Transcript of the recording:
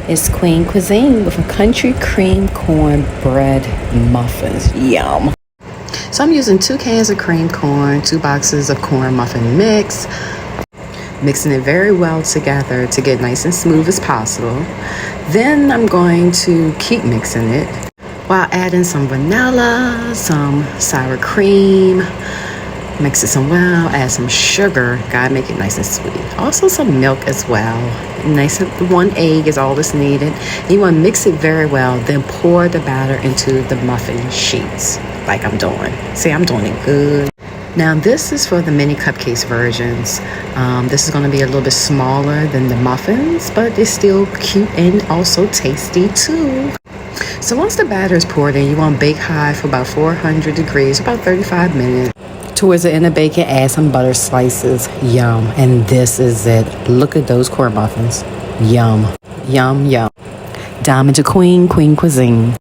It's Queen Cuisine with a country cream cornbread muffins. Yum. So I'm using 2 cans of cream corn, 2 boxes of corn muffin mix, mixing it very well together to get nice and smooth as possible. Then I'm going to keep mixing it while adding some vanilla, some sour cream. Mix it some well, add some sugar. Gotta make it nice and sweet. Also some milk as well. Nice, 1 egg is all that's needed. You want to mix it very well, then pour the batter into the muffin sheets like I'm doing. See, I'm doing it good. Now this is for the mini cupcakes versions. This is going to be a little bit smaller than the muffins, but it's still cute and also tasty too. So once the batter is poured in, you want to bake high for about 400 degrees, about 35 minutes. Towards the end of baking, add some butter slices. Yum. And this is it. Look at those corn muffins. Yum. Yum, yum. Diamond to Queen Cuisine.